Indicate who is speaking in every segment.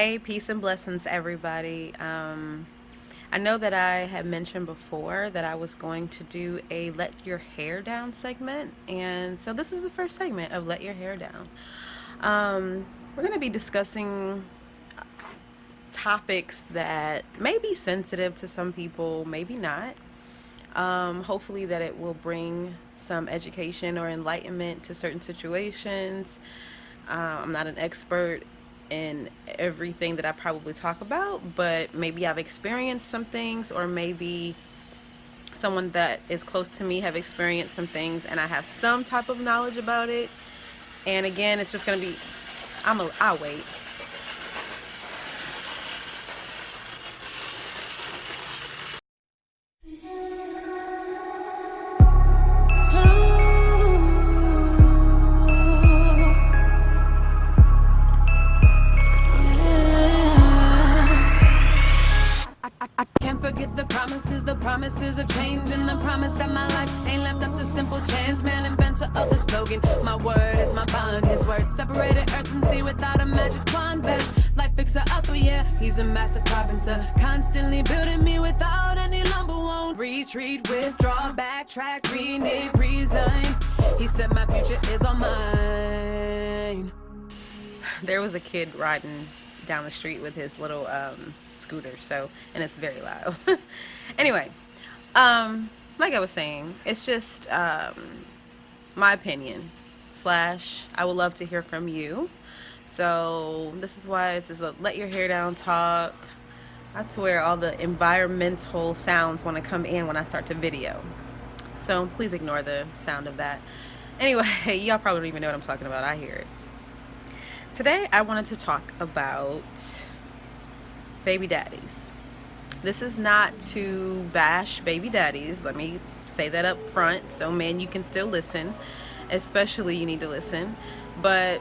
Speaker 1: Hey, peace and blessings, everybody. I know that I had mentioned before that I was going to do a Let Your Hair Down segment, and so this is the first segment of Let Your Hair Down. We're going to be discussing topics that may be sensitive to some people, maybe not. Hopefully, that it will bring some education or enlightenment to certain situations. I'm not an expert in everything that I probably talk about, but maybe I've experienced some things, or maybe someone that is close to me have experienced some things, and I have some type of knowledge about it. And again, it's just gonna be, I'll wait.
Speaker 2: I can't forget the promises of change, and the promise that my life ain't left up to simple chance. Man, inventor of the slogan, my word is my bond. His word separated earth and sea without a magic wand. Best life fixer up, yeah, he's a master carpenter, constantly building me without any lumber. Won't retreat, withdraw, backtrack, renege, resign. He said my future is all mine.
Speaker 1: There was a kid riding down the street with his little scooter, and it's very loud. Anyway, like I was saying, it's just my opinion slash I would love to hear from you. So this is why this is a Let Your Hair Down talk. That's where all the environmental sounds want to come in when I start to video, so please ignore the sound of that. Anyway, y'all probably don't even know what I'm talking about. I hear it. Today I wanted to talk about baby daddies. This is not to bash baby daddies. Let me say that up front. So men, you can still listen. Especially you need to listen. But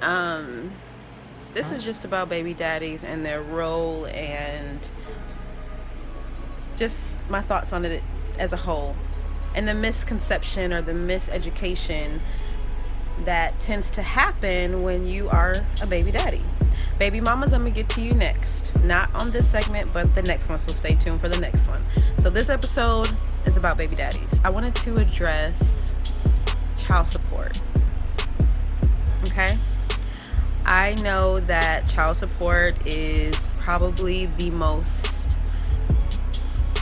Speaker 1: this is just about baby daddies and their role, and just my thoughts on it as a whole. And the misconception or the miseducation that tends to happen when you are a baby daddy. Baby mamas, I'm gonna get to you next. Not on this segment, but the next one, so stay tuned for the next one. So this episode is about baby daddies. I wanted to address child support. Okay? I know that child support is probably the most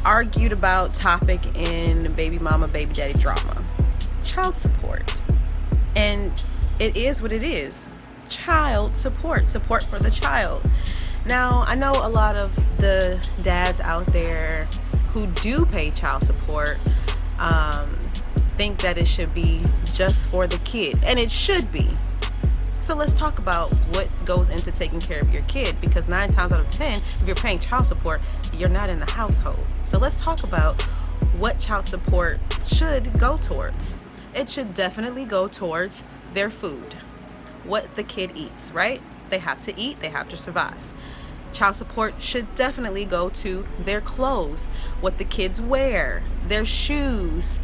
Speaker 1: argued about topic in baby mama, baby daddy drama. Child support. And it is what it is. Child support for the child. Now, I know a lot of the dads out there who do pay child support think that it should be just for the kid, and it should be. So let's talk about what goes into taking care of your kid, because 9 times out of 10, if you're paying child support, you're not in the household. So let's talk about what child support should go towards. It should definitely go towards their food, what the kid eats, right? They have to eat, they have to survive. Child support should definitely go to their clothes, what the kids wear, their shoes,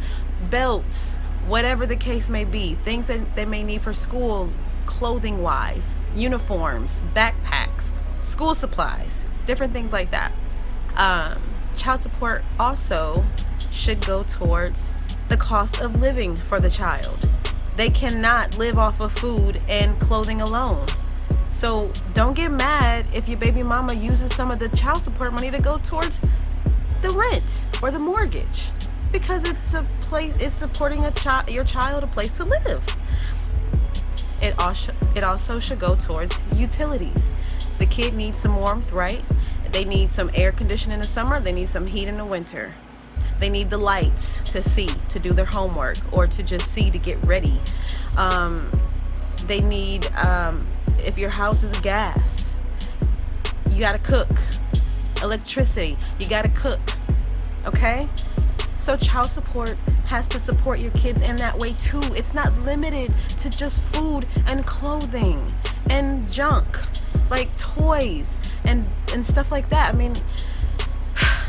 Speaker 1: belts, whatever the case may be, things that they may need for school, clothing wise, uniforms, backpacks, school supplies, different things like that. Child support also should go towards the cost of living for the child. They cannot live off of food and clothing alone. So don't get mad if your baby mama uses some of the child support money to go towards the rent or the mortgage, because it's supporting your child a place to live. It also should go towards utilities. The kid needs some warmth, right? They need some air conditioning in the summer, they need some heat in the winter. They need the lights to see, to do their homework, or to just see to get ready. They need, if your house is gas, you gotta cook. Electricity, you gotta cook. Okay? So child support has to support your kids in that way too. It's not limited to just food and clothing and junk, like toys and stuff like that. I mean,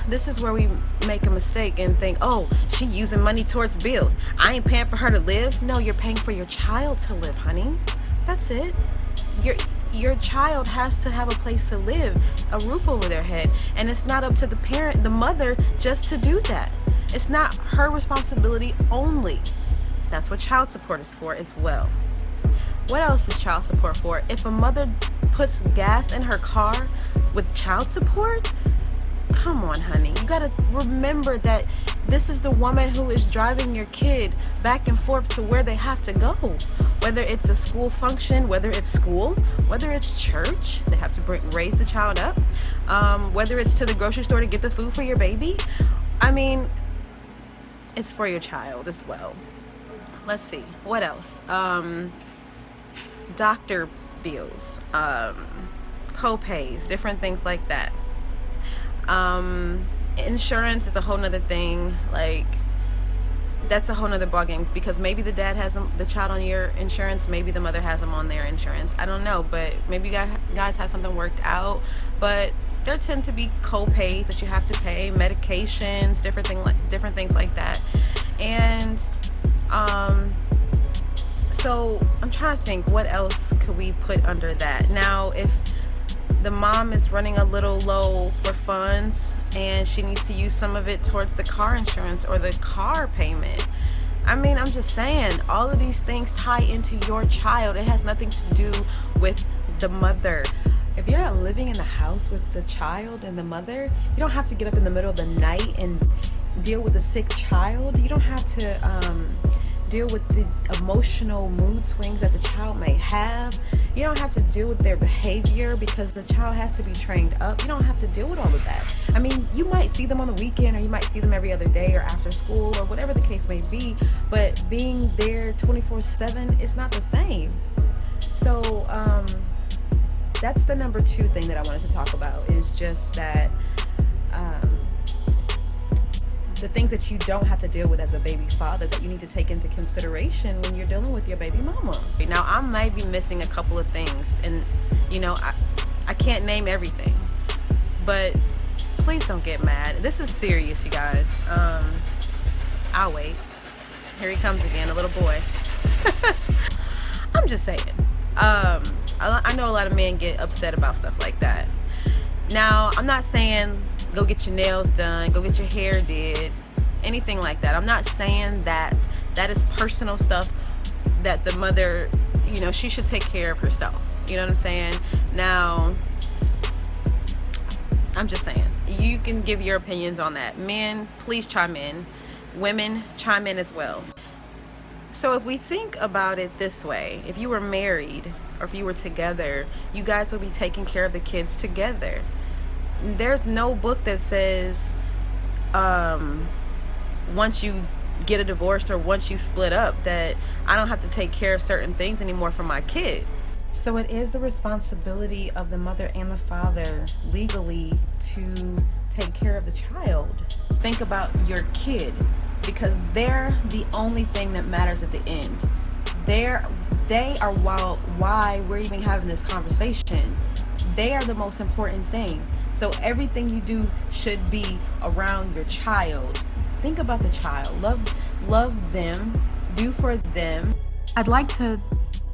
Speaker 1: this is where we make a mistake and think, oh, she using money towards bills. I ain't paying for her to live. No, you're paying for your child to live, honey. That's it. your child has to have a place to live, a roof over their head, and it's not up to the parent, the mother, just to do that. It's not her responsibility only. That's what child support is for as well. What else is child support for? If a mother puts gas in her car with child support, come on, honey. You gotta remember that this is the woman who is driving your kid back and forth to where they have to go. Whether it's a school function, whether it's school, whether it's church, they have to raise the child up. Whether it's to the grocery store to get the food for your baby. I mean, it's for your child as well. Let's see, what else? Doctor bills, co-pays, different things like that. Insurance is a whole nother thing. Like, that's a whole nother ballgame, because maybe the dad has the child on your insurance, maybe the mother has them on their insurance. I don't know, but maybe you guys have something worked out. But there tend to be co-pays that you have to pay, medications, different things like that. And so I'm trying to think, what else could we put under that? Now, if the mom is running a little low for funds and she needs to use some of it towards the car insurance or the car payment, I mean, I'm just saying, all of these things tie into your child. It has nothing to do with the mother. If you're not living in the house with the child and the mother, you don't have to get up in the middle of the night and deal with a sick child. You don't have to deal with the emotional mood swings that the child may have. You don't have to deal with their behavior because the child has to be trained up. You don't have to deal with all of that. I mean, you might see them on the weekend, or you might see them every other day or after school or whatever the case may be, but being there 24/7 is not the same. So that's the number 2 thing that I wanted to talk about, is just that the things that you don't have to deal with as a baby father that you need to take into consideration when you're dealing with your baby mama. Now, I might be missing a couple of things, and you know, I can't name everything, but please don't get mad. This is serious, you guys. I'll wait. Here he comes again, a little boy. I'm just saying. I know a lot of men get upset about stuff like that. Now, I'm not saying go get your nails done, go get your hair did, anything like that. I'm not saying that. That is personal stuff that the mother, you know, she should take care of herself. You know what I'm saying? Now, I'm just saying, you can give your opinions on that. Men, please chime in. Women, chime in as well. So if we think about it this way, if you were married or if you were together, you guys will be taking care of the kids together. There's no book that says once you get a divorce or once you split up that I don't have to take care of certain things anymore for my kid. So it is the responsibility of the mother and the father legally to take care of the child. Think about your kid, because they're the only thing that matters at the end. They are why we're even having this conversation. They are the most important thing. So everything you do should be around your child. Think about the child. Love them. Do for them. I'd like to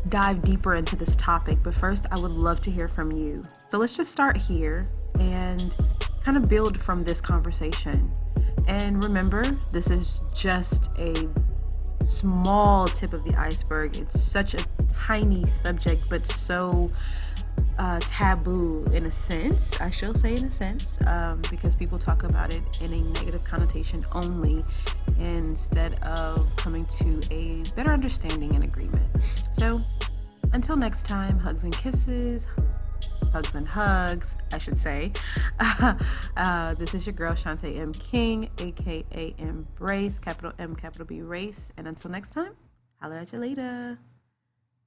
Speaker 1: dive deeper into this topic, but first I would love to hear from you. So let's just start here and kind of build from this conversation. And remember, this is just a small tip of the iceberg. It's such a tiny subject, but so taboo in a sense, I shall say in a sense, because people talk about it in a negative connotation only instead of coming to a better understanding and agreement. So until next time, hugs and kisses, hugs and hugs, I should say. This is your girl, Shanté M. King, aka Embrace, capital M, capital B, Race. And until next time, holla at you later.